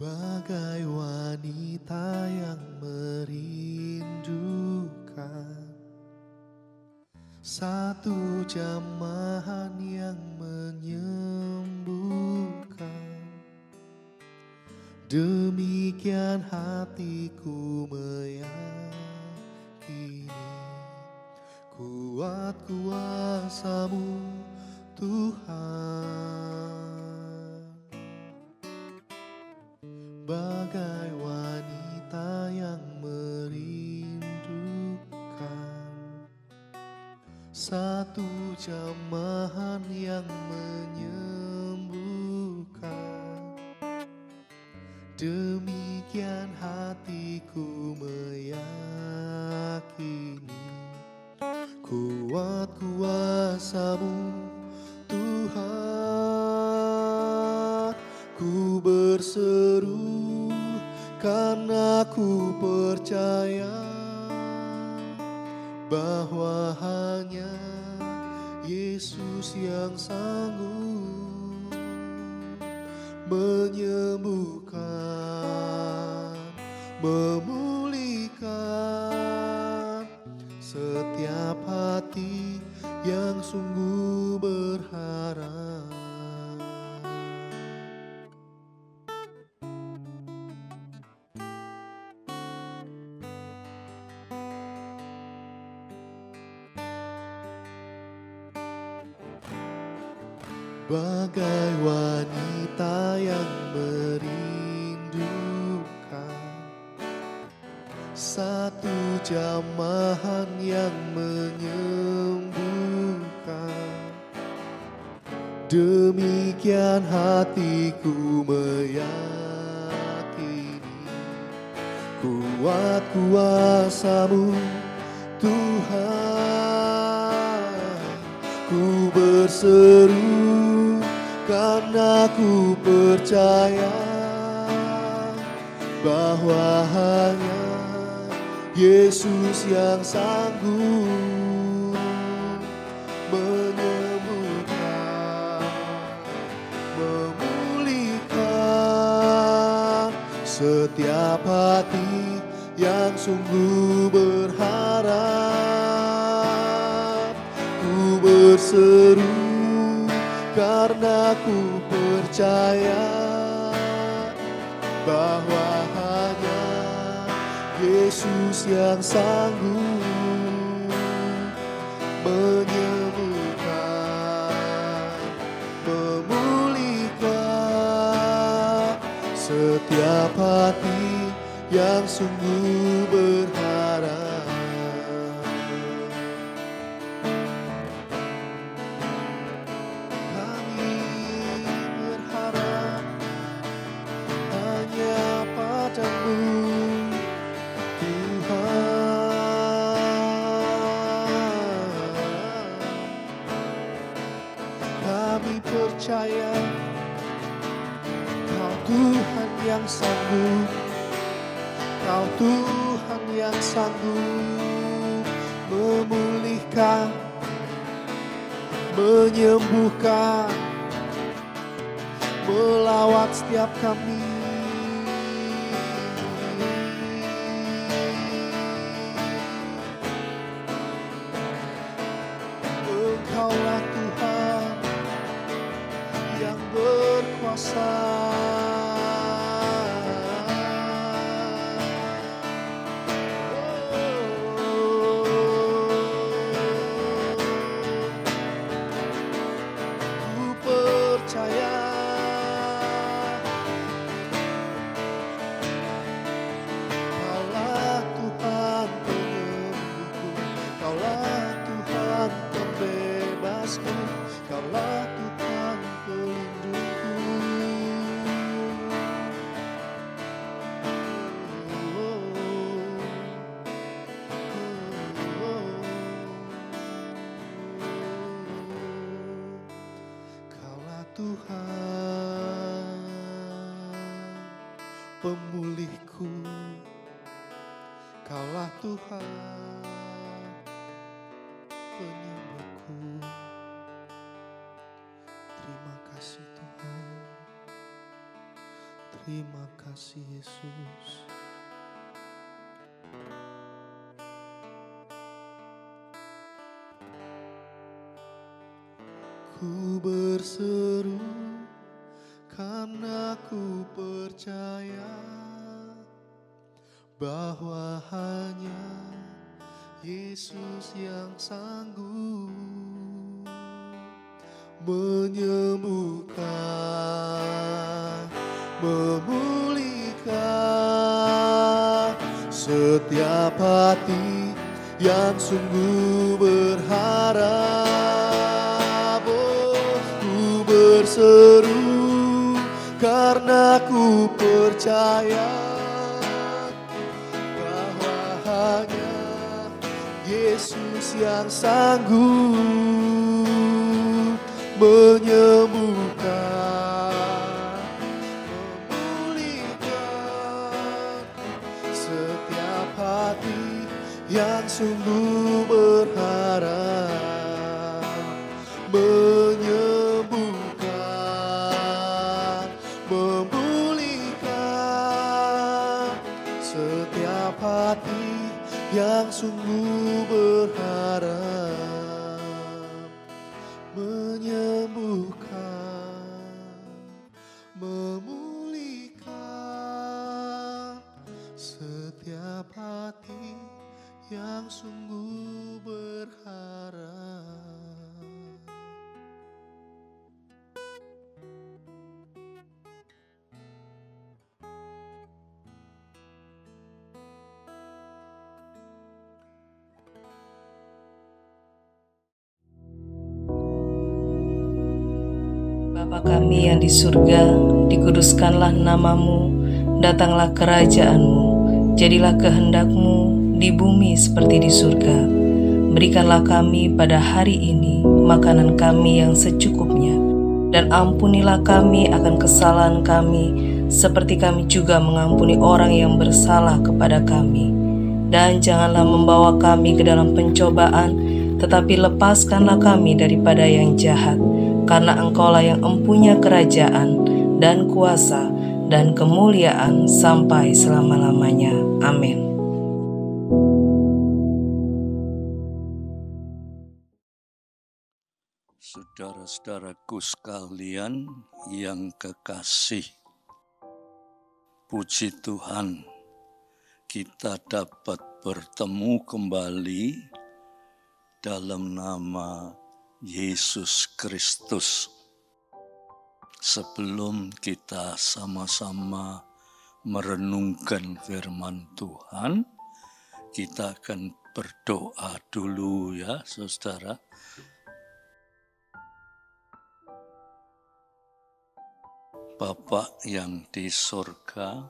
Bagai wanita yang merindukan satu jamahan yang menyembuhkan, demikian hatiku meyakini kuat kuasa-Mu Tuhan. Bagai wanita yang merindukan satu jamahan yang menyembuhkan, demikian hatiku meyakini kuat kuasa-Mu Tuhan. Ku berseru karena ku percaya bahwa hanya Yesus yang sanggup menyembuhkan, memulihkan setiap hati yang sungguh berharap. Bagai wanita yang merindukan satu jamahan yang menyembuhkan, demikian hatiku meyakini kuat kuasa-Mu Tuhan. Ku berseru karena ku percaya bahwa hanya Yesus yang sanggup menyembuhkan, memulihkan setiap hati yang sungguh berharap. Ku berseru karena ku percaya bahwa hanya Yesus yang sanggup menyembuhkan, memulihkan setiap hati yang sungguh berharap. Percaya Kau Tuhan yang sanggup, Kau Tuhan yang sanggup memulihkan, menyembuhkan, melawat setiap kami. Engkaulah Tuhan yang berkuasa. Ku percaya Kaulah Tuhan penyembuhku, Kaulah Tuhan pembebasku, Kaulah Tuhan pelindungku. Kaulah Tuhan pemulihku, Kaulah Tuhan penyembuhku. Terima kasih Tuhan. Terima kasih Yesus. Ku berseru karena ku percaya bahwa hanya Yesus yang sanggup menyembuhkan, memulihkan setiap hati yang sungguh berharap. Oh, ku berseru karena ku percaya bahwa hanya Yesus yang sanggup menyembuhkan, memulihkan setiap hati yang sungguh berharap, menyembuhkan, memulihkan setiap hati yang sungguh berharap, menyembuhkan, memulihkan setiap hati yang sungguh berharap. Bapa kami yang di surga, dikuduskanlah namamu, datanglah kerajaanmu, jadilah kehendak-Mu di bumi seperti di surga. Berikanlah kami pada hari ini makanan kami yang secukupnya, dan ampunilah kami akan kesalahan kami, seperti kami juga mengampuni orang yang bersalah kepada kami. Dan janganlah membawa kami ke dalam pencobaan, tetapi lepaskanlah kami daripada yang jahat. Karena Engkaulah yang empunya kerajaan dan kuasa dan kemuliaan sampai selama-lamanya. Amin. Saudara-saudaraku sekalian yang kekasih, puji Tuhan, kita dapat bertemu kembali dalam nama Yesus Kristus. Sebelum kita sama-sama merenungkan firman Tuhan, kita akan berdoa dulu ya saudara. Bapa yang di surga,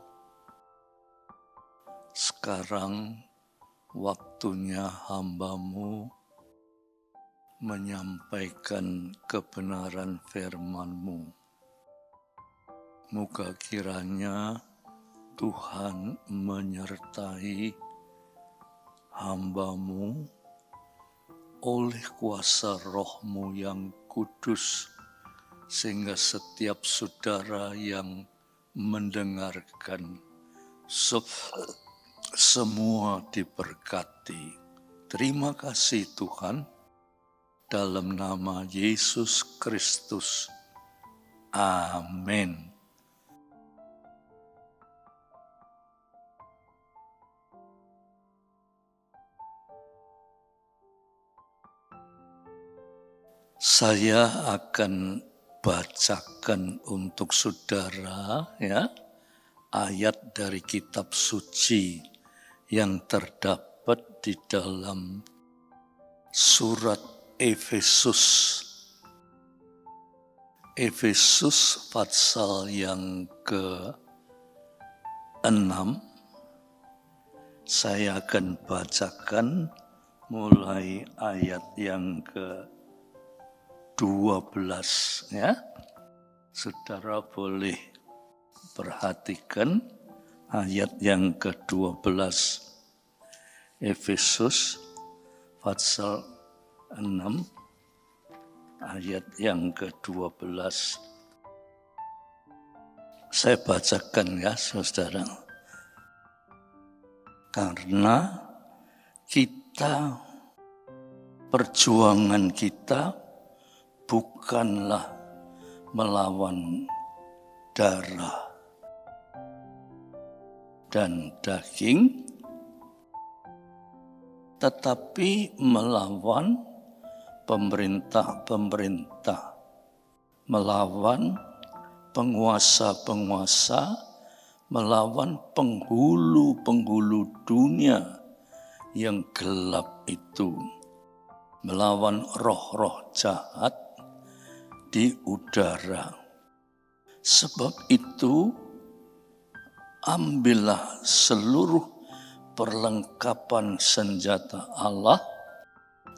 sekarang waktunya hamba-Mu menyampaikan kebenaran firman-Mu. Moga kiranya Tuhan menyertai hamba-Mu oleh kuasa Roh-Mu yang kudus, sehingga setiap saudara yang mendengarkan semua diberkati. Terima kasih Tuhan. Dalam nama Yesus Kristus. Amin. Saya akan bacakan untuk saudara ya ayat dari kitab suci yang terdapat di dalam surat Efesus pasal yang ke-6. Saya akan bacakan mulai ayat yang ke-12 ya. Saudara boleh perhatikan ayat yang ke-12. Efesus pasal 6 ayat yang ke-12. saya bacakan ya saudara. Karena perjuangan kita bukanlah melawan darah dan daging, tetapi melawan pemerintah-pemerintah, melawan penguasa-penguasa, melawan penghulu-penghulu dunia yang gelap itu, melawan roh-roh jahat di udara. Sebab itu, ambillah seluruh perlengkapan senjata Allah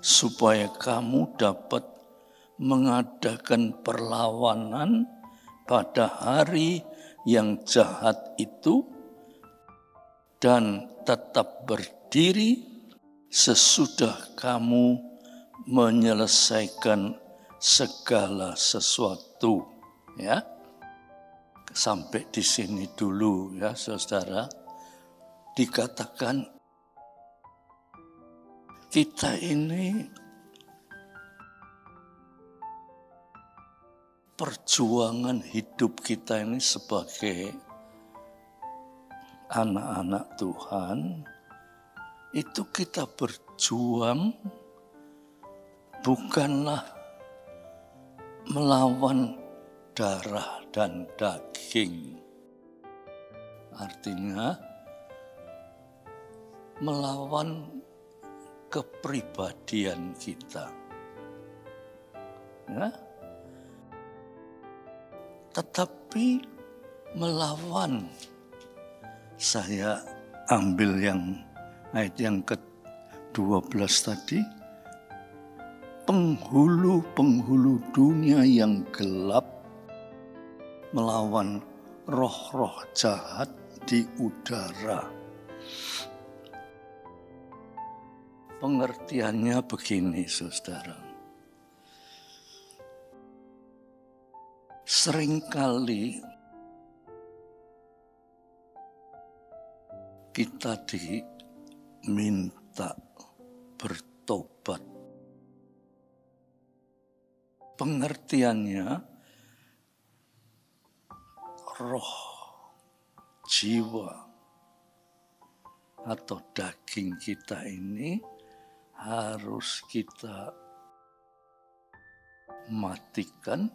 supaya kamu dapat mengadakan perlawanan pada hari yang jahat itu dan tetap berdiri sesudah kamu menyelesaikan segala sesuatu. Ya, sampai di sini dulu ya saudara. Dikatakan kita ini perjuangan hidup kita ini sebagai anak-anak Tuhan, itu kita berjuang bukanlah melawan darah dan daging. Artinya melawan kepribadian kita. Ya? Tetapi melawan, saya ambil yang ayat yang ke-12 tadi, penghulu-penghulu dunia yang gelap, melawan roh-roh jahat di udara. Pengertiannya begini, saudara. Seringkali kita diminta bertobat. Pengertiannya, roh, jiwa, atau daging kita ini harus kita matikan,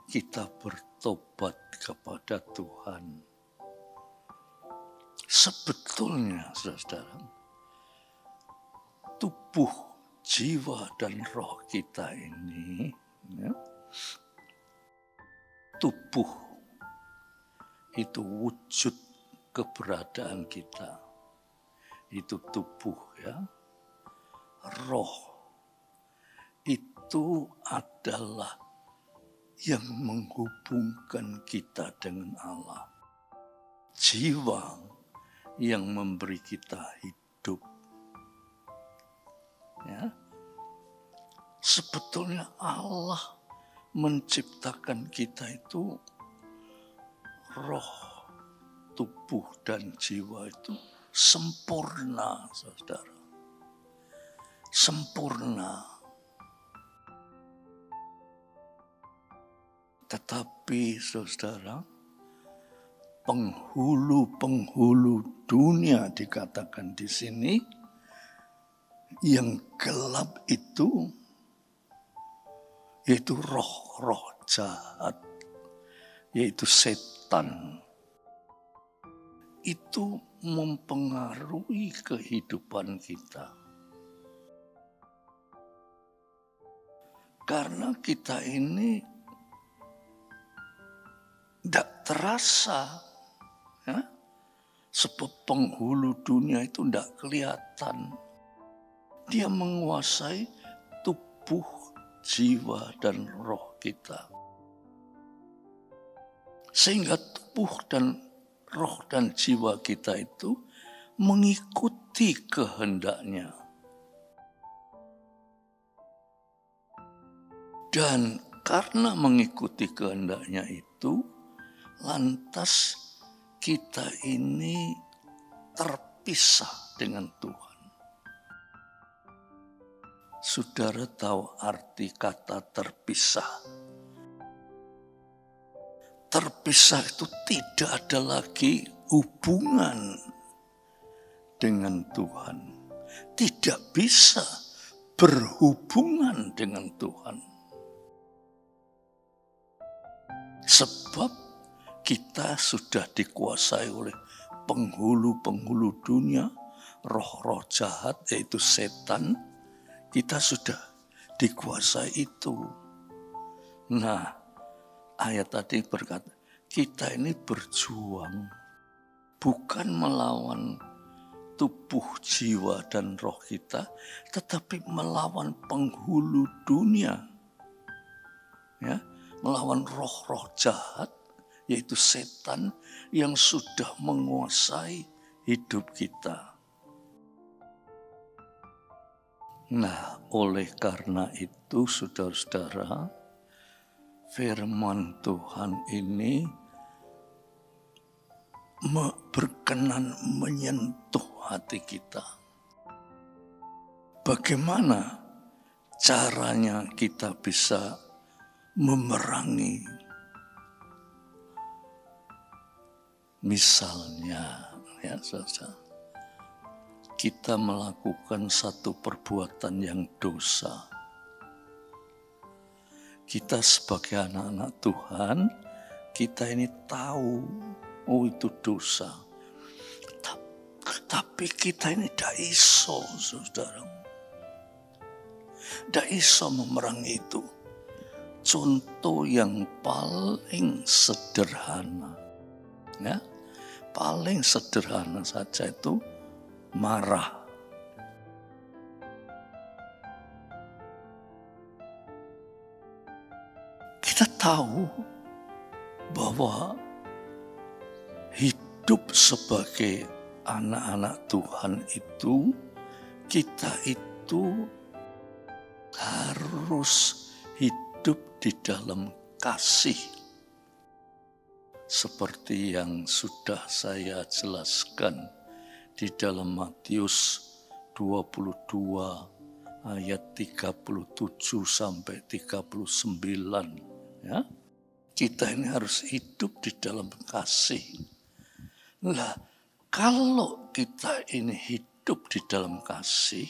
kita bertobat kepada Tuhan. Sebetulnya, saudara, tubuh, jiwa, dan roh kita ini, ya, tubuh itu wujud keberadaan kita. Itu tubuh, ya. Roh itu adalah yang menghubungkan kita dengan Allah. Jiwa yang memberi kita hidup. Ya. Sebetulnya Allah menciptakan kita itu, roh, tubuh, dan jiwa itu sempurna, saudara. Sempurna. Tetapi saudara, penghulu-penghulu dunia dikatakan di sini, yang gelap itu, yaitu roh-roh jahat, yaitu setan, itu mempengaruhi kehidupan kita. Karena kita ini tidak terasa, ya? Sebab penghulu dunia itu tidak kelihatan. Dia menguasai tubuh, jiwa, dan roh kita. Sehingga tubuh dan roh dan jiwa kita itu mengikuti kehendaknya. Dan karena mengikuti kehendaknya itu, lantas kita ini terpisah dengan Tuhan. Saudara tahu arti kata terpisah? Terpisah itu tidak ada lagi hubungan dengan Tuhan. Tidak bisa berhubungan dengan Tuhan. Sebab kita sudah dikuasai oleh penghulu-penghulu dunia, roh-roh jahat yaitu setan. Kita sudah dikuasai itu. Nah, ayat tadi berkata, kita ini berjuang bukan melawan tubuh, jiwa, dan roh kita, tetapi melawan penghulu dunia. Ya, melawan roh-roh jahat, yaitu setan yang sudah menguasai hidup kita. Nah, oleh karena itu, saudara-saudara, firman Tuhan ini berkenan menyentuh hati kita. Bagaimana caranya kita bisa memerangi? Misalnya, ya saudara, kita melakukan satu perbuatan yang dosa. Kita sebagai anak-anak Tuhan, kita ini tahu, oh itu dosa. Tapi kita ini tidak iso, saudara. Tidak iso memerangi itu. Contoh yang paling sederhana, ya, paling sederhana saja itu marah. Kita tahu bahwa hidup sebagai anak-anak Tuhan itu, kita itu harus hidup di dalam kasih. Seperti yang sudah saya jelaskan di dalam Matius 22 ayat 37 sampai 39. Ya. Kita ini harus hidup di dalam kasih. Lah, kalau kita ini hidup di dalam kasih,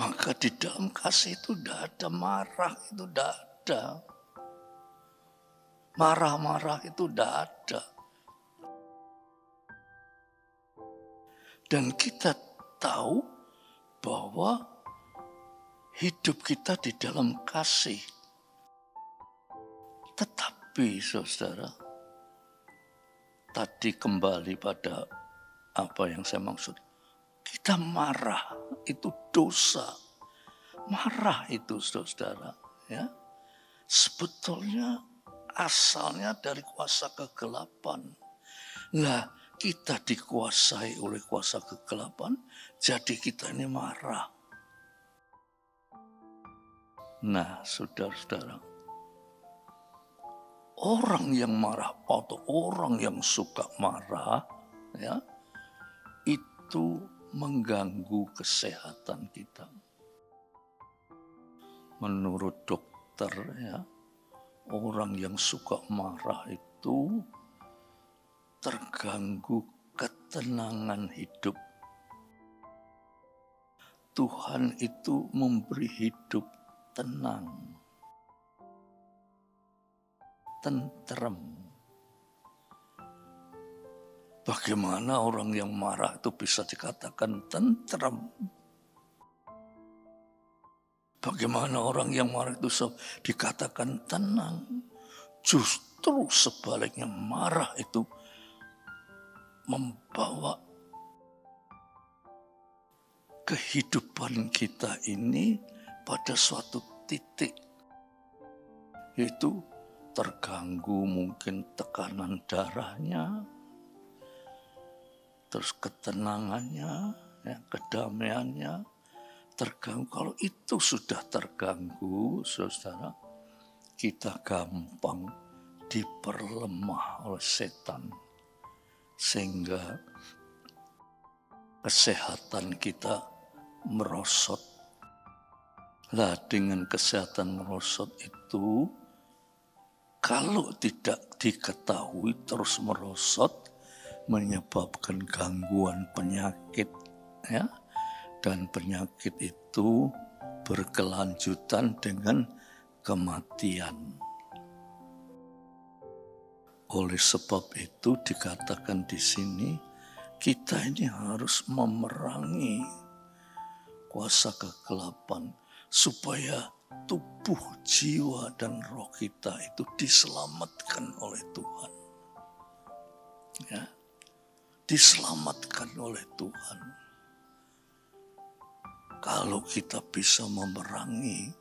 maka di dalam kasih itu tidak ada marah, itu tidak ada. Marah-marah itu tidak ada. Dan kita tahu bahwa hidup kita di dalam kasih. Tetapi saudara, tadi kembali pada apa yang saya maksud. Kita marah, itu dosa. Marah itu saudara, ya. Sebetulnya asalnya dari kuasa kegelapan. Nah, kita dikuasai oleh kuasa kegelapan, jadi kita ini marah. Nah, saudara-saudara, orang yang marah atau orang yang suka marah, ya, itu mengganggu kesehatan kita. Menurut dokter, ya, orang yang suka marah itu terganggu ketenangan hidup. Tuhan itu memberi hidup tenang, tentrem. Bagaimana orang yang marah itu bisa dikatakan tentrem? Bagaimana orang yang marah itu bisa dikatakan tenang? Justru sebaliknya, marah itu membawa kehidupan kita ini pada suatu titik, yaitu terganggu mungkin tekanan darahnya, terus ketenangannya, ya, kedamaiannya terganggu. Kalau itu sudah terganggu, saudara, kita gampang diperlemah oleh setan, sehingga kesehatan kita merosot. Lah, dengan kesehatan merosot itu, kalau tidak diketahui terus merosot, menyebabkan gangguan penyakit, ya, dan penyakit itu berkelanjutan dengan kematian. Oleh sebab itu dikatakan di sini, kita ini harus memerangi kuasa kegelapan supaya tubuh, jiwa, dan roh kita itu diselamatkan oleh Tuhan. Ya, diselamatkan oleh Tuhan. Kalau kita bisa memerangi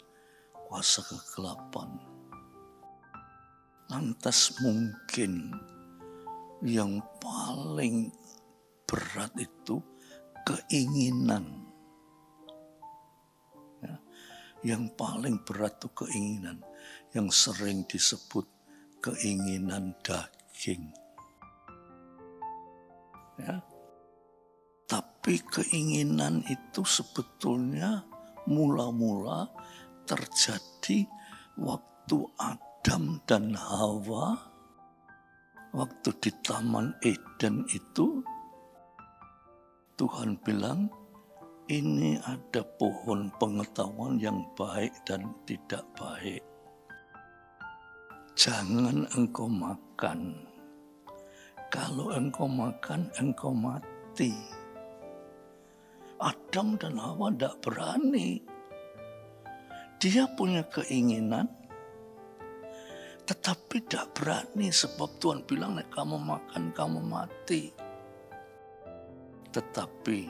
kuasa kegelapan, lantas mungkin yang paling berat itu keinginan. Ya, yang paling berat itu keinginan, yang sering disebut keinginan daging. Ya. Tapi keinginan itu sebetulnya mula-mula terjadi waktu Adam dan Hawa, waktu di Taman Eden itu, Tuhan bilang, ini ada pohon pengetahuan yang baik dan tidak baik. Jangan engkau makan. Kalau engkau makan, engkau mati. Adam dan Hawa tidak berani. Dia punya keinginan, tetapi tidak berani sebab Tuhan bilang, kamu makan, kamu mati. Tetapi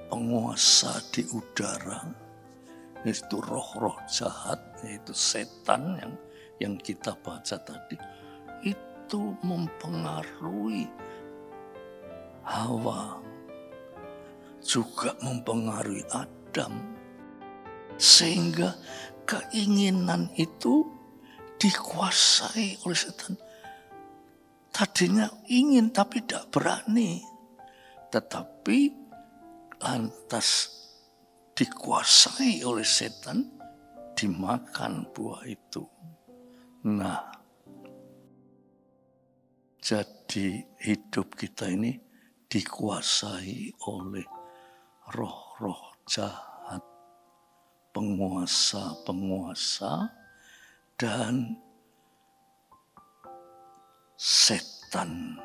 penguasa di udara, itu roh-roh jahat, yaitu setan yang kita baca tadi, itu mempengaruhi Hawa, juga mempengaruhi Adam, sehingga keinginan itu dikuasai oleh setan. Tadinya ingin tapi tidak berani, tetapi lantas dikuasai oleh setan, dimakan buah itu. Nah, jadi hidup kita ini dikuasai oleh roh-roh jahat, penguasa-penguasa, dan setan.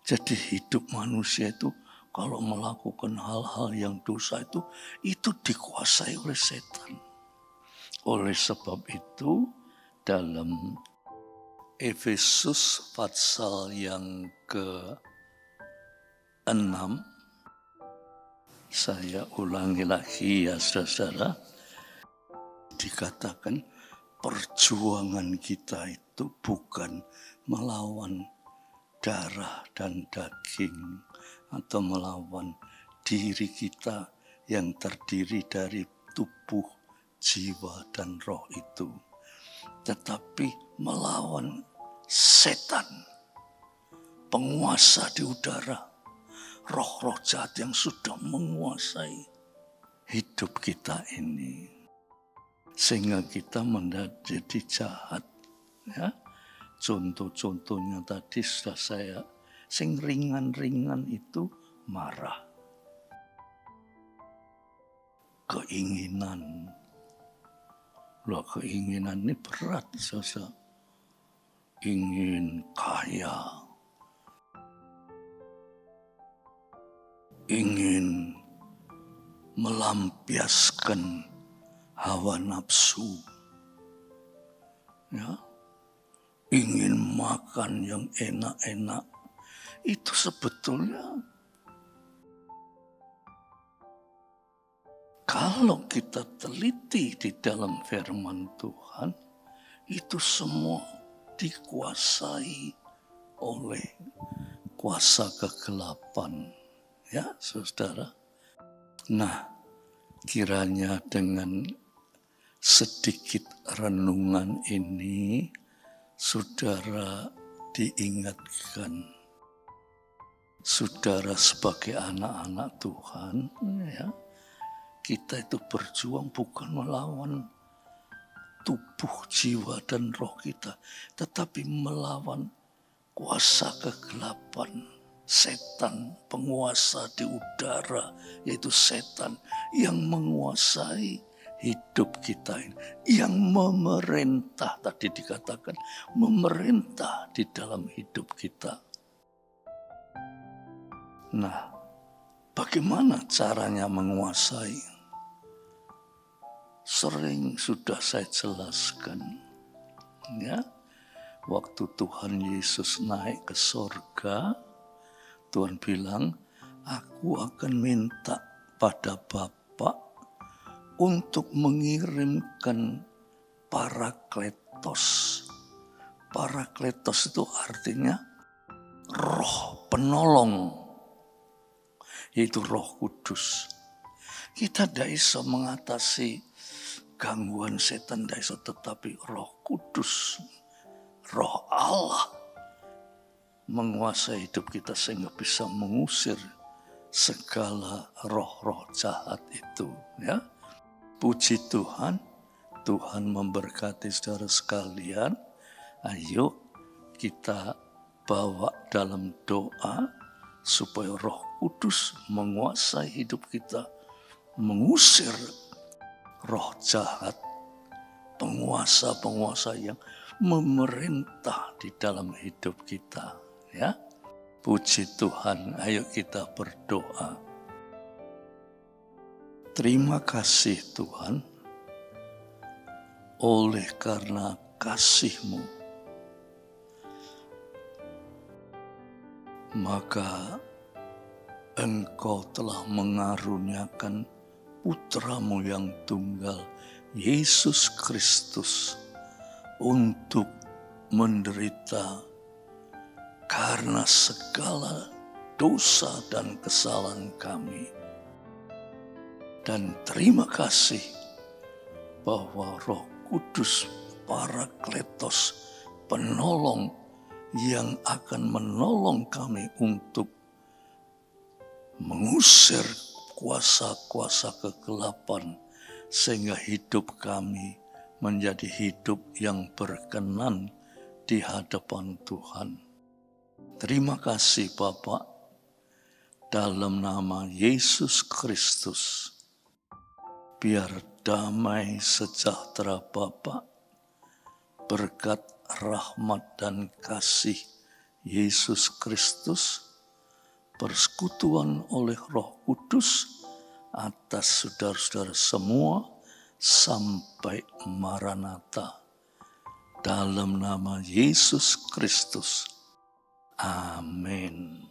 Jadi hidup manusia itu kalau melakukan hal-hal yang dosa itu dikuasai oleh setan. Oleh sebab itu dalam Efesus pasal yang ke-6, saya ulangi lagi ya saudara, dikatakan perjuangan kita itu bukan melawan darah dan daging atau melawan diri kita yang terdiri dari tubuh, jiwa, dan roh itu, tetapi melawan setan, penguasa di udara, roh-roh jahat yang sudah menguasai hidup kita ini, sehingga kita menjadi jahat. Ya, contoh-contohnya tadi sudah saya, sing ringan-ringan itu marah, keinginan. Loh, keinginan ini berat, saudara. Ingin kaya, ingin melampiaskan hawa nafsu, ya, ingin makan yang enak-enak. Itu sebetulnya kalau kita teliti di dalam firman Tuhan, itu semua dikuasai oleh kuasa kegelapan, ya saudara. Nah, kiranya dengan sedikit renungan ini, saudara diingatkan, saudara sebagai anak-anak Tuhan, ya, kita itu berjuang bukan melawan tubuh, jiwa, dan roh kita, tetapi melawan kuasa kegelapan, setan, penguasa di udara, yaitu setan yang menguasai hidup kita ini, yang memerintah, tadi dikatakan memerintah di dalam hidup kita. Nah, bagaimana caranya menguasai? Sering sudah saya jelaskan, ya. Waktu Tuhan Yesus naik ke sorga, Tuhan bilang, aku akan minta pada Bapa untuk mengirimkan Parakletos. Parakletos itu artinya roh penolong, yaitu Roh Kudus. Kita tidak bisa mengatasi gangguan setan, tidak bisa, tetapi Roh Kudus, Roh Allah menguasai hidup kita sehingga bisa mengusir segala roh-roh jahat itu, ya. Puji Tuhan, Tuhan memberkati saudara sekalian. Ayo kita bawa dalam doa supaya Roh Kudus menguasai hidup kita, mengusir roh jahat, penguasa-penguasa yang memerintah di dalam hidup kita, ya. Puji Tuhan, ayo kita berdoa. Terima kasih Tuhan, oleh karena kasih-Mu, maka Engkau telah mengaruniakan Putra-Mu yang tunggal, Yesus Kristus, untuk menderita karena segala dosa dan kesalahan kami. Dan terima kasih bahwa Roh Kudus, Parakletos, penolong yang akan menolong kami untuk mengusir kuasa-kuasa kegelapan, sehingga hidup kami menjadi hidup yang berkenan di hadapan Tuhan. Terima kasih Bapa, dalam nama Yesus Kristus, biar damai sejahtera Bapa, berkat rahmat dan kasih Yesus Kristus, persekutuan oleh Roh Kudus atas saudara-saudara semua sampai Maranatha. Dalam nama Yesus Kristus. Amin.